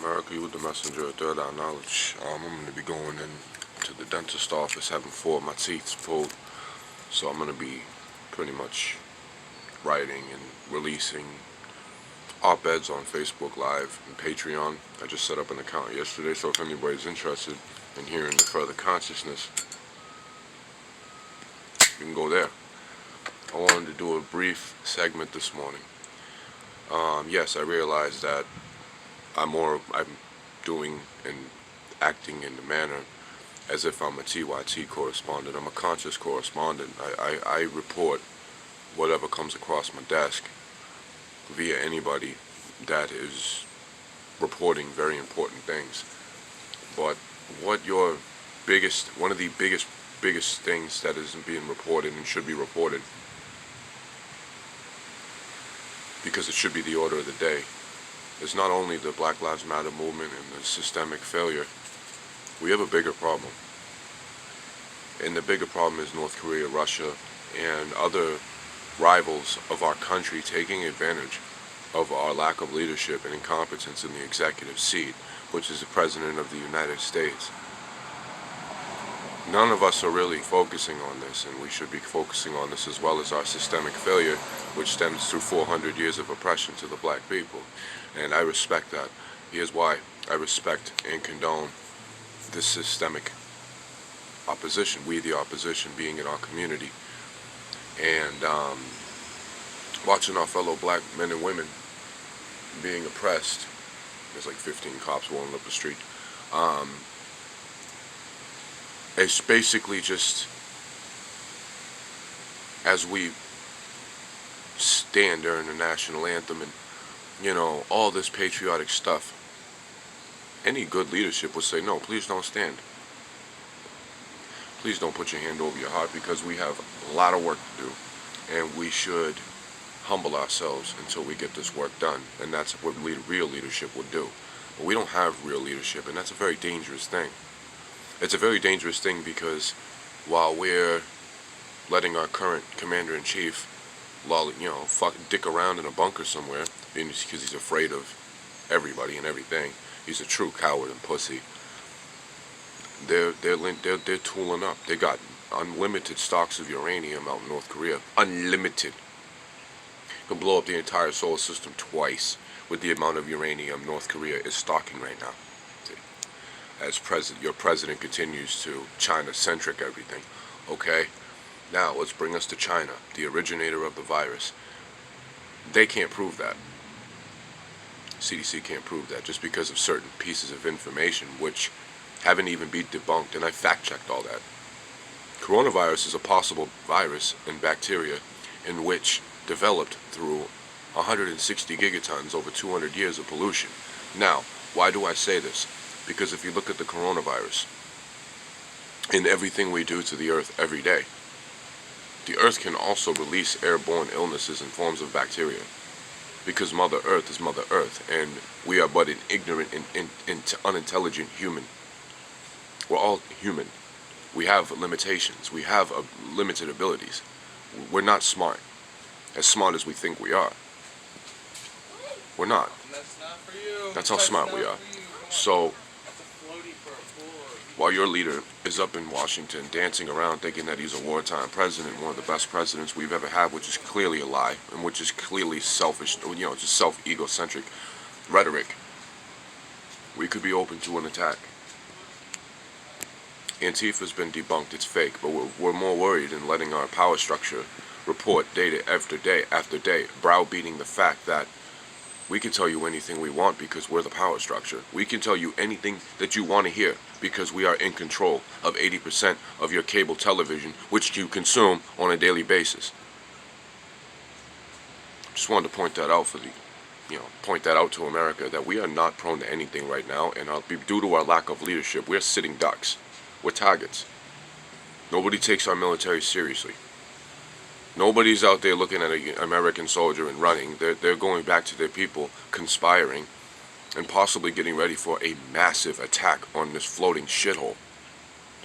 America, you with the messenger of third eye knowledge. I'm going to be going in to the dentist office having 4 of my teeth pulled. So I'm going to be pretty much writing and releasing op-eds on Facebook Live and Patreon. I just set up an account yesterday, so if anybody's interested in hearing the further consciousness, you can go there. I wanted to do a brief segment this morning. Yes, I realize that I'm doing and acting in the manner as if I'm a TYT correspondent. I'm a conscious correspondent. I report whatever comes across my desk via anybody that is reporting very important things. But one of the biggest things that isn't being reported and should be reported, because it should be the order of the day, is not only the Black Lives Matter movement and the systemic failure. We have a bigger problem. And the bigger problem is North Korea, Russia, and other rivals of our country taking advantage of our lack of leadership and incompetence in the executive seat, which is the President of the United States. None of us are really focusing on this, and we should be focusing on this as well as our systemic failure, which stems through 400 years of oppression to the black people. And I respect that. Here's why I respect and condone this systemic opposition, we the opposition being in our community, and watching our fellow black men and women being oppressed. There's like 15 cops rolling up the street. It's basically just as we stand during the national anthem and, all this patriotic stuff, any good leadership would say, no, please don't stand. Please don't put your hand over your heart, because we have a lot of work to do, and we should humble ourselves until we get this work done, and that's what real leadership would do. But we don't have real leadership, and that's a very dangerous thing. It's a very dangerous thing, because while we're letting our current commander-in-chief dick around in a bunker somewhere, because he's afraid of everybody and everything, he's a true coward and pussy. They're tooling up. They got unlimited stocks of uranium out in North Korea. Unlimited. Can blow up the entire solar system twice with the amount of uranium North Korea is stocking right now. See? As your president continues to China-centric everything. Okay? Now, let's bring us to China, the originator of the virus. They can't prove that. CDC can't prove that, just because of certain pieces of information which haven't even been debunked, and I fact-checked all that. Coronavirus is a possible virus and bacteria in which developed through 160 gigatons over 200 years of pollution. Now, why do I say this? Because if you look at the coronavirus and everything we do to the earth every day, the earth can also release airborne illnesses and forms of bacteria, because Mother Earth is Mother Earth, and we are but an ignorant and unintelligent human. We're all human. We have limitations. We have limited abilities. We're not smart. As smart as we think we are. We're not. That's not for you. That's how smart we are. So, while your leader is up in Washington dancing around thinking that he's a wartime president, one of the best presidents we've ever had, which is clearly a lie, and which is clearly selfish, just self-egocentric rhetoric, we could be open to an attack. Antifa's been debunked, it's fake, but we're more worried in letting our power structure report data after day after day, browbeating the fact that we can tell you anything we want because we're the power structure. We can tell you anything that you want to hear because we are in control of 80% of your cable television, which you consume on a daily basis. Just wanted to point that out point that out to America, that we are not prone to anything right now, and due to our lack of leadership, we're sitting ducks. We're targets. Nobody takes our military seriously. Nobody's out there looking at an American soldier and running. They're going back to their people, conspiring, and possibly getting ready for a massive attack on this floating shithole.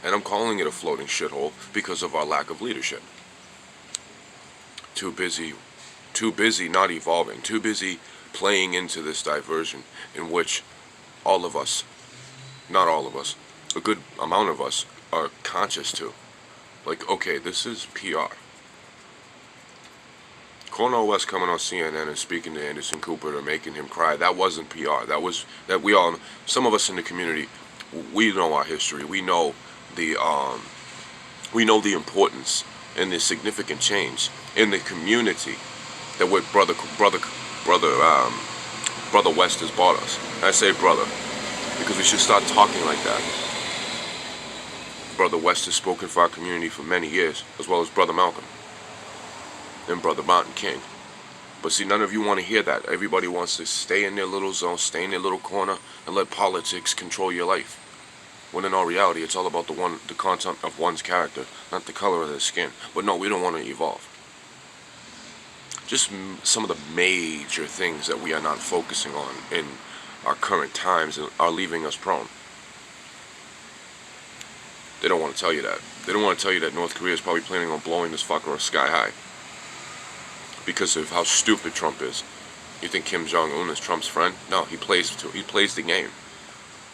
And I'm calling it a floating shithole because of our lack of leadership. Too busy not evolving, too busy playing into this diversion in which all of us, not all of us, a good amount of us are conscious to. Like, okay, this is PR. Cornell West coming on CNN and speaking to Anderson Cooper or making him cry, that wasn't PR. That we all, some of us in the community, we know our history. The we know the importance and the significant change in the community that what brother West has brought us. And I say brother because we should start talking like that. Brother West has spoken for our community for many years, as well as Brother Malcolm and Brother Martin King. But see, none of you want to hear that. Everybody wants to stay in their little zone, stay in their little corner, and let politics control your life. When in all reality, it's all about the content of one's character, not the color of their skin. But no, we don't want to evolve. Just some of the major things that we are not focusing on in our current times are leaving us prone. They don't want to tell you that. They don't want to tell you that North Korea is probably planning on blowing this fucker sky high because of how stupid Trump is. You think Kim Jong-un is Trump's friend? No, he plays the game.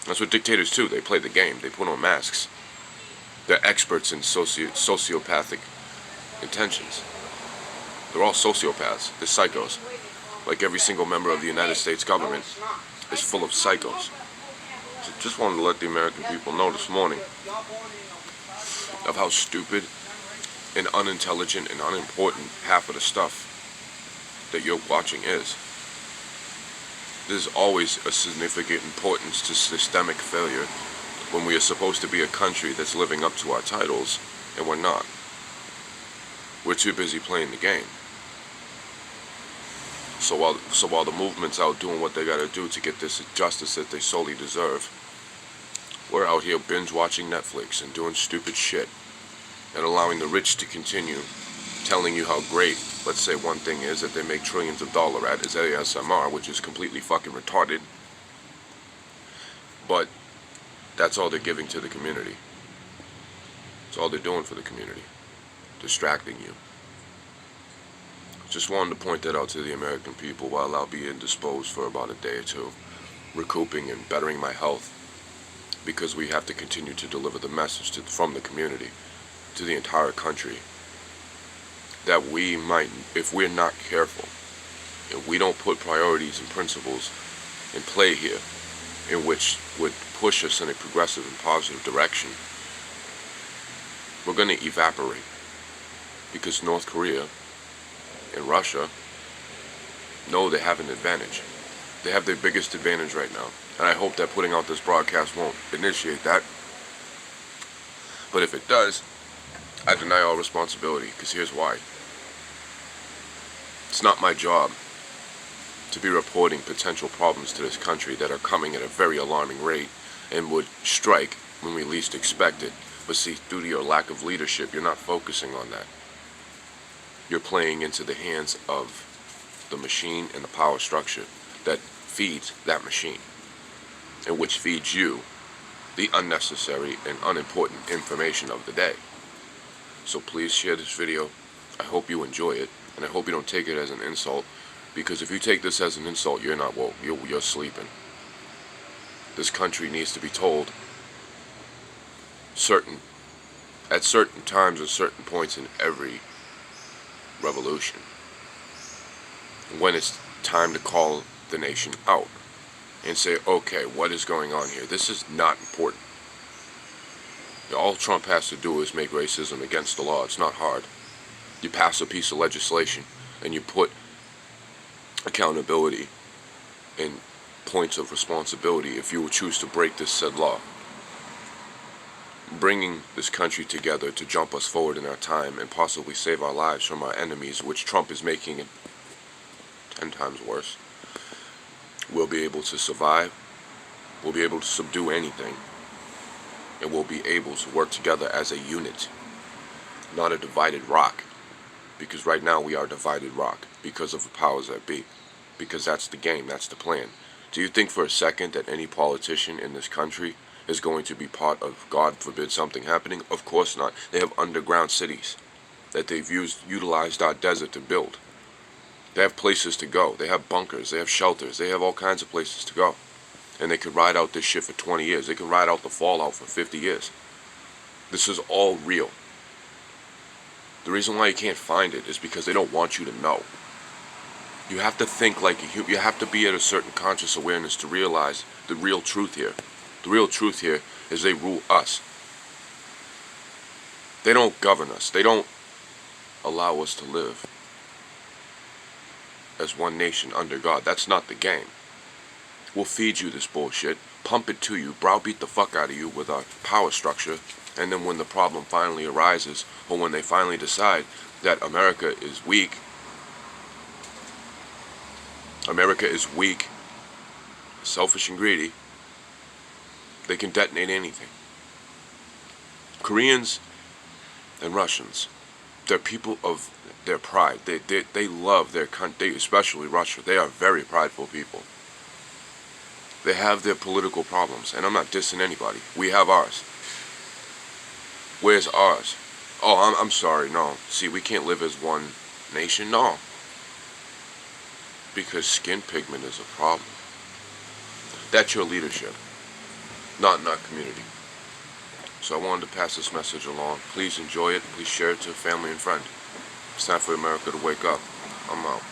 That's what dictators do. They play the game. They put on masks. They're experts in sociopathic intentions. They're all sociopaths. They're psychos. Like every single member of the United States government is full of psychos. So just wanted to let the American people know this morning of how stupid and unintelligent and unimportant half of the stuff that you're watching is. There's always a significant importance to systemic failure when we are supposed to be a country that's living up to our titles, and we're not. We're too busy playing the game. So while the movement's out doing what they gotta do to get this justice that they solely deserve, we're out here binge watching Netflix and doing stupid shit and allowing the rich to continue telling you how great, let's say one thing is that they make trillions of dollars at is ASMR, which is completely fucking retarded. But that's all they're giving to the community. That's all they're doing for the community. Distracting you. Just wanted to point that out to the American people while I'll be indisposed for about a day or two, recouping and bettering my health, because we have to continue to deliver the message from the community to the entire country that we might, if we're not careful, if we don't put priorities and principles in play here in which would push us in a progressive and positive direction, we're going to evaporate. Because North Korea and Russia know they have an advantage. They have their biggest advantage right now. And I hope that putting out this broadcast won't initiate that. But if it does, I deny all responsibility, because here's why. It's not my job to be reporting potential problems to this country that are coming at a very alarming rate and would strike when we least expect it. But see, due to your lack of leadership, you're not focusing on that. You're playing into the hands of the machine and the power structure that feeds that machine, and which feeds you the unnecessary and unimportant information of the day. So please share this video. I hope you enjoy it, and I hope you don't take it as an insult, because if you take this as an insult, you're not woke. You're sleeping. This country needs to be told at certain times and certain points in every revolution, when it's time to call the nation out and say, okay, what is going on here? This is not important. All Trump has to do is make racism against the law. It's not hard. You pass a piece of legislation and you put accountability and points of responsibility if you choose to break this said law. Bringing this country together to jump us forward in our time and possibly save our lives from our enemies, which Trump is making it 10 times worse. We'll be able to survive. We'll be able to subdue anything. And we'll be able to work together as a unit, not a divided rock. Because right now we are a divided rock because of the powers that be. Because that's the game, that's the plan. Do you think for a second that any politician in this country is going to be part of, God forbid, something happening? Of course not. They have underground cities that they've utilized our desert to build. They have places to go. They have bunkers. They have shelters. They have all kinds of places to go. And they could ride out this shit for 20 years. They can ride out the fallout for 50 years. This is all real. The reason why you can't find it is because they don't want you to know. You have to think like a human. You have to be at a certain conscious awareness to realize the real truth here. The real truth here is they rule us. They don't govern us. They don't allow us to live as one nation under God. That's not the game. We'll feed you this bullshit, pump it to you, browbeat the fuck out of you with our power structure, and then when the problem finally arises, or when they finally decide that America is weak, selfish and greedy, they can detonate anything. Koreans and Russians, they're people of their pride. They love their country, especially Russia. They are very prideful people. They have their political problems, and I'm not dissing anybody. We have ours. Where's ours? Oh, I'm sorry, no. See, we can't live as one nation, no. Because skin pigment is a problem. That's your leadership, not in our community. So I wanted to pass this message along. Please enjoy it. Please share it to family and friend. It's time for America to wake up. I'm out.